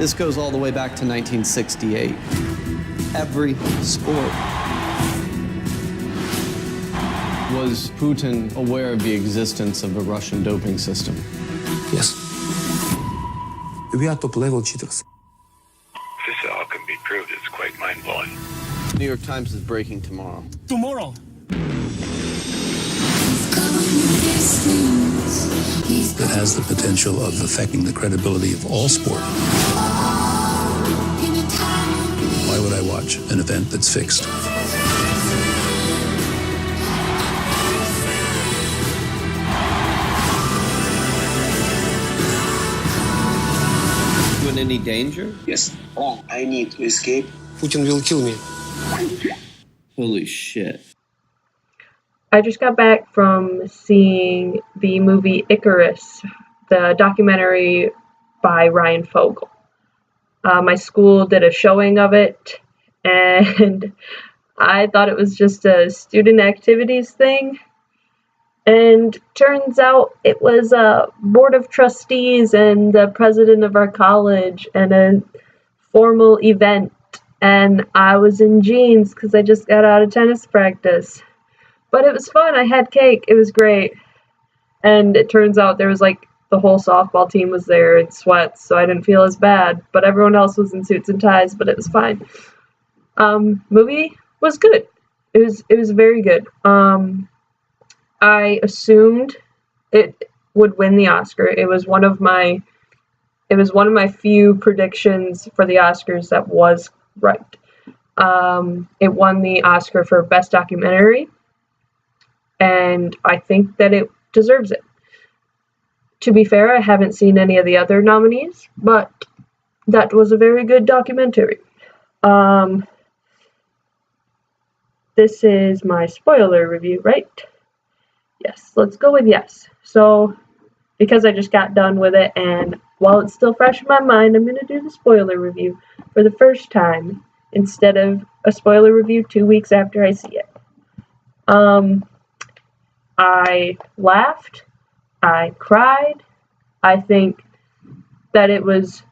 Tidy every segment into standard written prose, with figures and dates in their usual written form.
This goes all the way back to 1968. Every sport. Was Putin aware of the existence of a Russian doping system? Yes. We are top-level cheaters. This all can be proved. It's quite mind-blowing. New York Times is breaking tomorrow. Tomorrow? That has the potential of affecting the credibility of all sport. Why would I watch an event that's fixed? You in any danger? Yes. Oh, I need to escape. Putin will kill me. Holy shit. I just got back from seeing the movie Icarus, the documentary by Ryan Fogel. My school did a showing of it, and I thought it was just a student activities thing. And turns out it was a board of trustees and the president of our college and a formal event. And I was in jeans because I just got out of tennis practice. But it was fun. I had cake. It was great. And it turns out there was like the whole softball team was there in sweats, so I didn't feel as bad. But everyone else was in suits and ties, but it was fine. Movie was good. It was very good. I assumed it would win the Oscar. It was one of my few predictions for the Oscars that was right. It won the Oscar for Best Documentary, and I think that it deserves it. To be fair, I haven't seen any of the other nominees, but that was a very good documentary. This is my spoiler review, right? Yes, let's go with yes. So, because I just got done with it, and while it's still fresh in my mind, I'm going to do the spoiler review for the first time, instead of a spoiler review 2 weeks after I see it. I laughed. I cried. I think that it was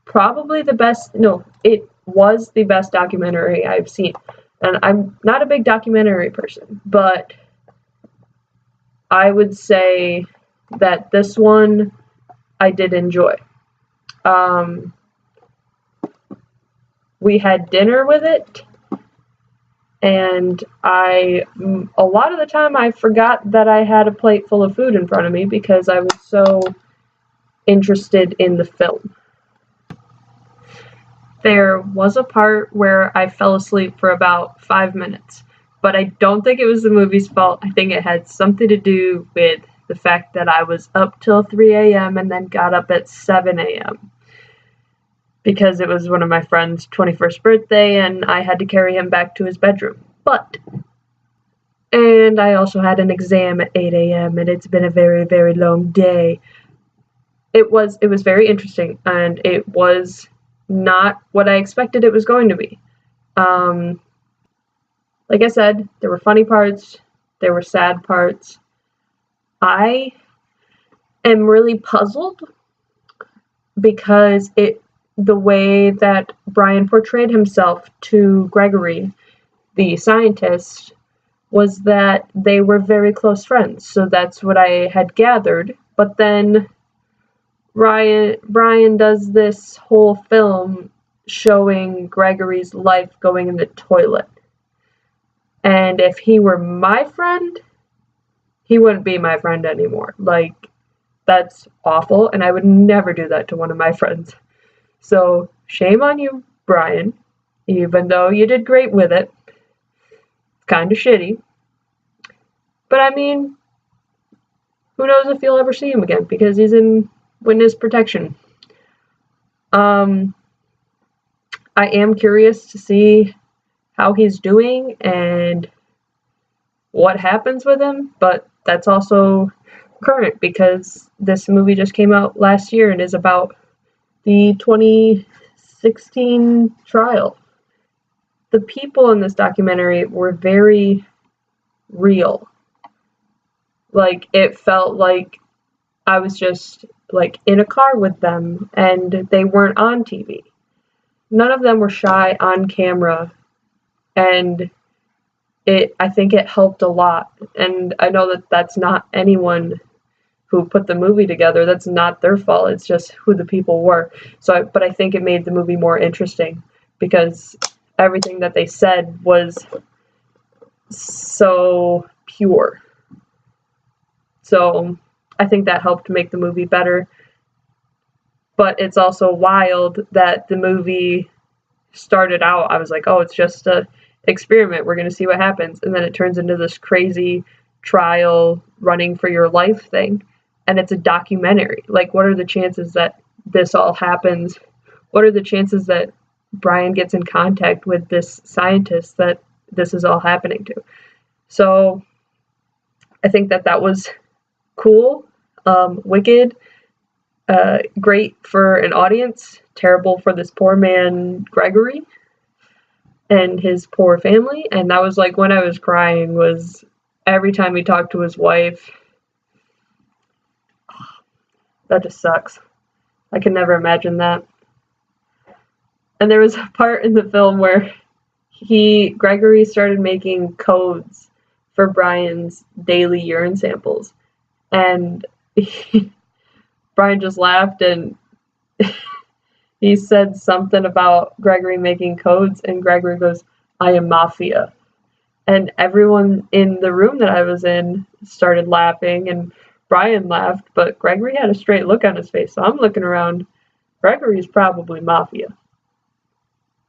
probably the best, no, it was the best documentary I've seen. And I'm not a big documentary person, but I would say that this one I did enjoy. We had dinner with it, and a lot of the time I forgot that I had a plate full of food in front of me because I was so interested in the film. There was a part where I fell asleep for about 5 minutes, but I don't think it was the movie's fault. I think it had something to do with the fact that I was up till 3 a.m. and then got up at 7 a.m. because it was one of my friend's 21st birthday and I had to carry him back to his bedroom. And I also had an exam at 8 a.m. and it's been a very, very long day. It was very interesting, and it was not what I expected it was going to be. Like I said, there were funny parts, there were sad parts. I am really puzzled because the way that Brian portrayed himself to Gregory, the scientist, was that they were very close friends. So that's what I had gathered. But then Brian does this whole film showing Gregory's life going in the toilet. And if he were my friend, he wouldn't be my friend anymore. Like, that's awful, and I would never do that to one of my friends. So, shame on you, Brian, even though you did great with it. Kind of shitty. But I mean, who knows if you'll ever see him again, because he's in witness protection. I am curious to see how he's doing and what happens with him, but that's also current because this movie just came out last year and is about the 2016 trial. The people in this documentary were very real. Like, it felt like I was just like in a car with them, and they weren't on TV. None of them were shy on camera, and I think it helped a lot. And I know that that's not anyone who put the movie together. That's not their fault. It's just who the people were. But I think it made the movie more interesting because everything that they said was so pure. So I think that helped make the movie better. But it's also wild that the movie started out, I was like, oh, it's just a experiment. We're going to see what happens. And then it turns into this crazy trial, running for your life thing. And it's a documentary. Like, what are the chances that this all happens? What are the chances that Brian gets in contact with this scientist that this is all happening to? So I think that was cool, wicked, great for an audience, terrible for this poor man, Gregory, and his poor family. And that was like when I was crying, was every time he talked to his wife. That just sucks. I could never imagine that. And there was a part in the film where Gregory started making codes for Brian's daily urine samples. And Brian just laughed, and he said something about Gregory making codes, and Gregory goes, "I am mafia." And everyone in the room that I was in started laughing, and Brian laughed, but Gregory had a straight look on his face. So I'm looking around. Gregory's probably mafia.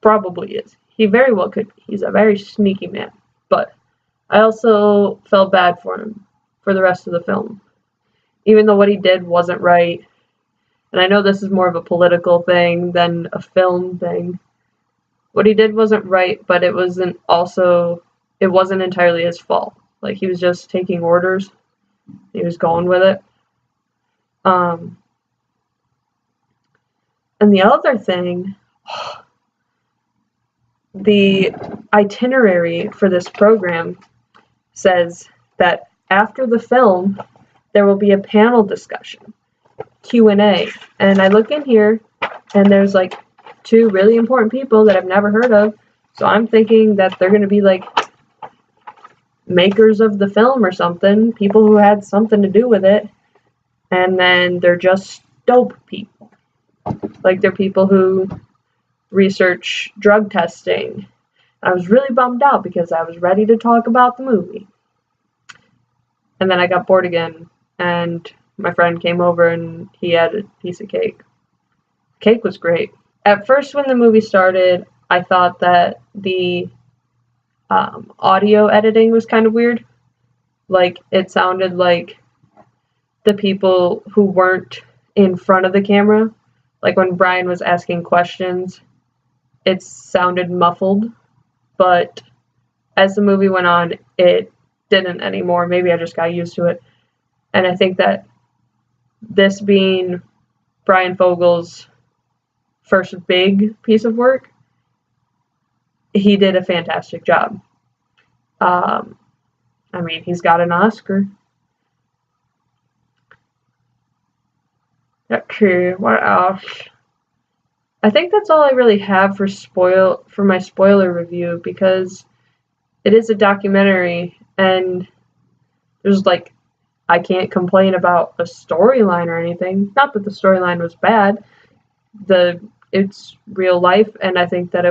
Probably is. He very well could be. He's a very sneaky man. But I also felt bad for him for the rest of the film. Even though what he did wasn't right. And I know this is more of a political thing than a film thing. What he did wasn't right, but it wasn't entirely his fault. Like, he was just taking orders. He was going with it. And the other thing, the itinerary for this program says that after the film, there will be a panel discussion, Q&A. And I look in here, and there's like 2 really important people that I've never heard of. So I'm thinking that they're going to be like makers of the film or something, people who had something to do with it, and then they're just dope people. Like, they're people who research drug testing. I was really bummed out because I was ready to talk about the movie. And then I got bored again, and my friend came over and he had a piece of cake. Cake was great. At first, when the movie started, I thought that the audio editing was kind of weird. Like, it sounded like the people who weren't in front of the camera, like when Brian was asking questions, it sounded muffled. But as the movie went on, it didn't anymore. Maybe I just got used to it. And I think that this being Brian Fogel's first big piece of work, he did a fantastic job. I mean, he's got an Oscar. Okay, what else? I think that's all I really have for my spoiler review, because it is a documentary, and there's like, I can't complain about a storyline or anything. Not that the storyline was bad. It's real life, and I think that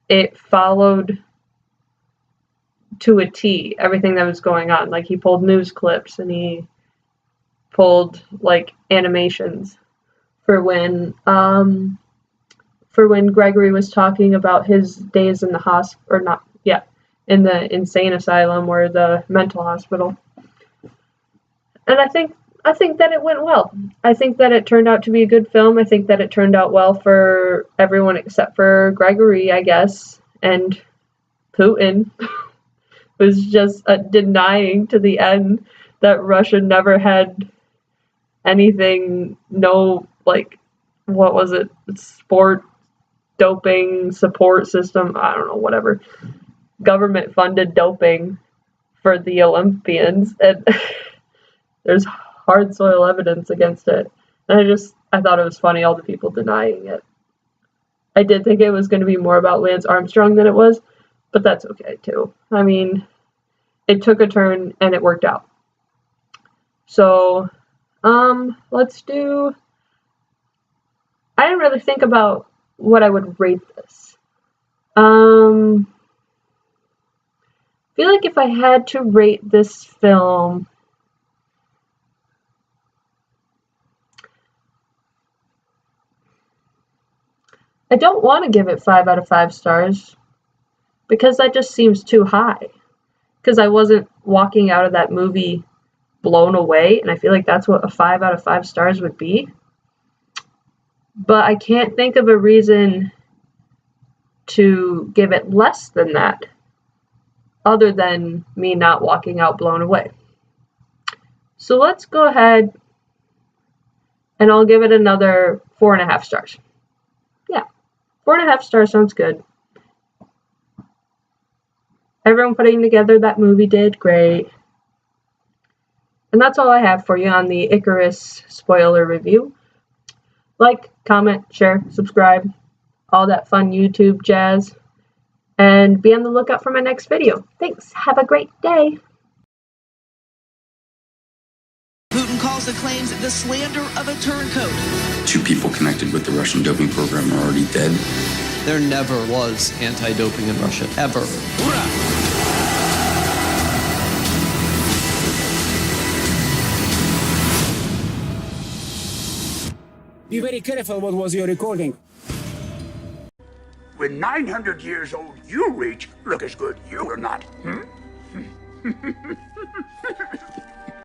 it followed to a T everything that was going on. Like, he pulled news clips, and he pulled like animations for when Gregory was talking about his days in the hospital, or not, yeah, in the insane asylum or the mental hospital. And I think that it went well. I think that it turned out to be a good film. I think that it turned out well for everyone except for Gregory, I guess, and Putin was just denying to the end that Russia never had anything, no, like, what was it, sport doping support system, I don't know, whatever, government funded doping for the Olympians. And there's hard soil evidence against it. And I thought it was funny, all the people denying it. I did think it was going to be more about Lance Armstrong than it was, but that's okay too. I mean, it took a turn and it worked out. So, let's do... I didn't really think about what I would rate this. I feel like if I had to rate this film, I don't want to give it 5 out of 5 stars because that just seems too high. Because I wasn't walking out of that movie blown away, and I feel like that's what a 5 out of 5 stars would be. But I can't think of a reason to give it less than that, other than me not walking out blown away. So let's go ahead and I'll give it another 4.5 stars. Yeah, 4.5 stars sounds good. Everyone putting together that movie did great. And that's all I have for you on the Icarus spoiler review. Like, comment, share, subscribe, all that fun YouTube jazz. And be on the lookout for my next video. Thanks. Have a great day. Putin calls the claims the slander of a turncoat. 2 people connected with the Russian doping program are already dead. There never was anti-doping in Russia, ever. Be very careful what was your recording. When 900 years old you reach, look as good you will not.